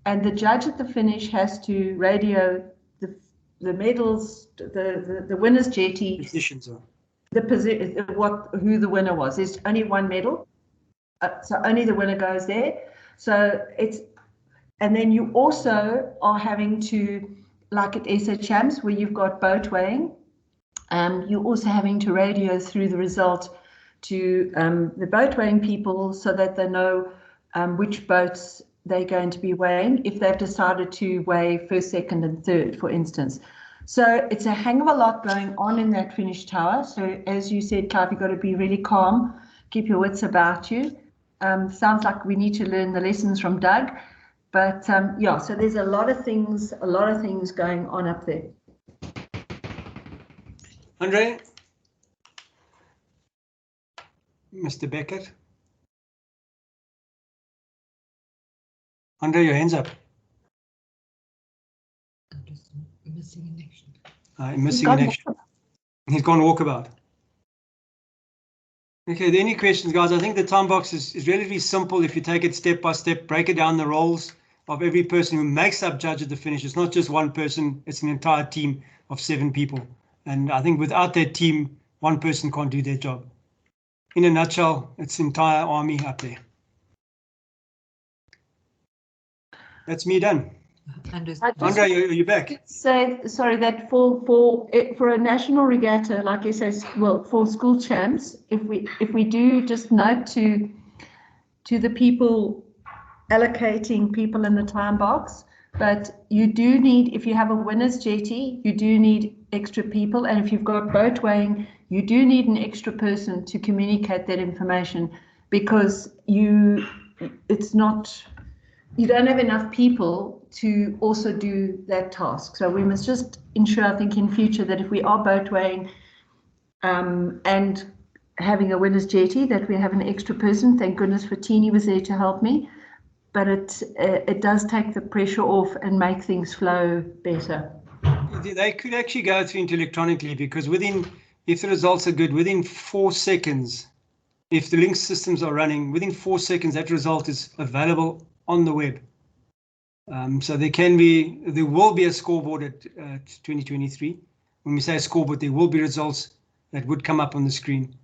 And the judge at the finish has to radio the medals, the winner's jetty, Positions are. who the winner was. There's only 1 medal, so only the winner goes there. So and then you also are having to, like at SA Champs, where you've got boat weighing, you're also having to radio through the result to the boat weighing people so that they know which boats they're going to be weighing if they've decided to weigh first, second and third, for instance. So it's a hang of a lot going on in that finish tower. So as you said, Clive, you've got to be really calm, keep your wits about you. Sounds like we need to learn the lessons from Doug. But so there's a lot of things going on up there. Andre? Mr. Beckett? Andre, your hands up. I'm just missing in action. Missing in action. He's gone walkabout. Okay, any questions, guys? I think the time box is relatively simple if you take it step by step, break it down the roles of every person who makes up judge at the finish. It's not just one person, it's an entire team of 7 people. And I think without that team, one person can't do their job. in a nutshell, its entire army up there. That's me done. Andre, are you back? Say, sorry, that for a national regatta, like you say, well, for school champs, if we do just note to the people allocating people in the time box, but you do need, if you have a winner's jetty, you do need extra people, and if you've got boat weighing, you do need an extra person to communicate that information, because you don't have enough people to also do that task. So we must just ensure, I think, in future that if we are boat weighing and having a winner's jetty, that we have an extra person. Thank goodness for Teeny was there to help me. But it does take the pressure off and make things flow better. They could actually go through into electronically, because if the results are good, within 4 seconds, if the link systems are running, within 4 seconds, that result is available on the web. So there will be a scoreboard at 2023. When we say a scoreboard, there will be results that would come up on the screen,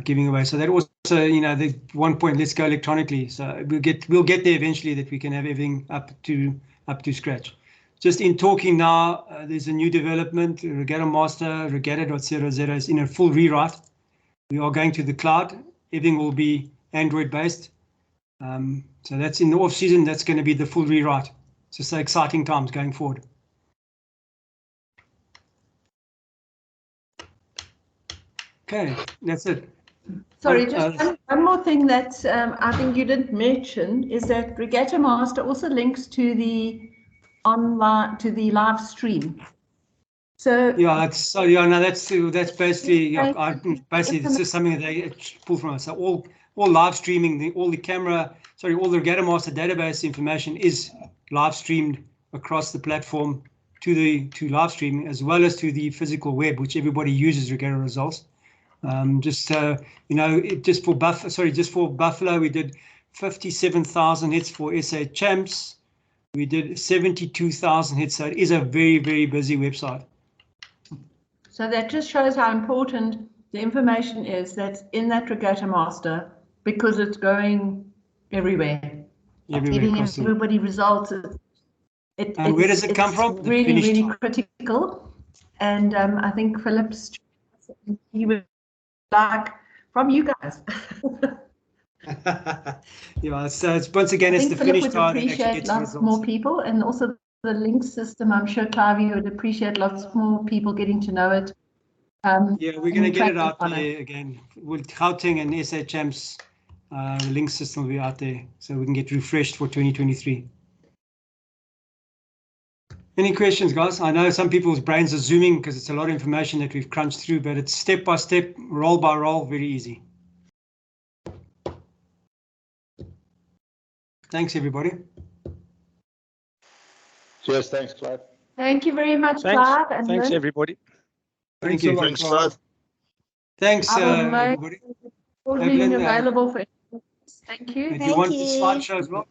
giving away. So that also, the 1 point, let's go electronically. So we'll get there eventually, that we can have everything up to scratch. Just in talking now, there's a new development. Regatta Master, regatta.0.0 is in a full rewrite. We are going to the cloud. Everything will be Android based. So that's in the off season. That's going to be the full rewrite. So exciting times going forward. Okay, that's it. Sorry, just one more thing that I think you didn't mention is that Regatta Master also links to the live stream. So yeah, that's basically it's just something that they pull from us. So all live streaming, all the Regatta Master database information is live streamed across the platform to live streaming, as well as to the physical web, which everybody uses Regatta results. Just for Buffalo, we did 57,000 hits for SA Champs. We did 72,000 hits. So it is a very, very busy website. So that just shows how important the information is that's in that Regatta Master, because it's going everywhere. Giving everybody results. And where does it come from? Really, really critical. And I think Philip's, he would like from you guys. Yeah, so it's once again, it's the finish time that actually gets lots more people, and also the link system. I'm sure Clive, you would appreciate lots more people getting to know it. Yeah, we're going to get it out there again with Gauteng and SA Champs. The link system will be out there, so we can get refreshed for 2023. Any questions, guys? I know some people's brains are zooming because it's a lot of information that we've crunched through, but it's step by step, roll by roll, very easy. Thanks, everybody. Cheers, thanks, Clive. Thank you very much, Clive. And thanks, everybody. Thank you. Thanks, Clive. Thanks, everybody. Being available for. Thank you. Do you want the slideshow as well?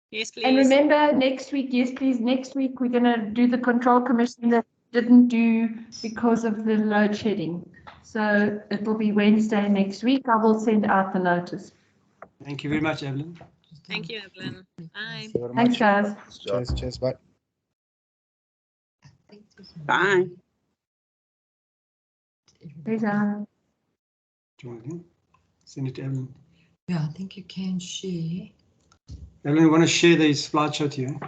Yes, please. And remember, next week, yes, please, next week we're going to do the control commission that didn't do because of the load shedding. So it will be Wednesday next week. I will send out the notice. Thank you very much, Evelyn. Thank you, Evelyn. Bye. Thanks, guys. Cheers, bye. Bye. Pleasure. Send it to Evelyn. Yeah, I think you can share. Evelyn, you want to share the slideshow to you?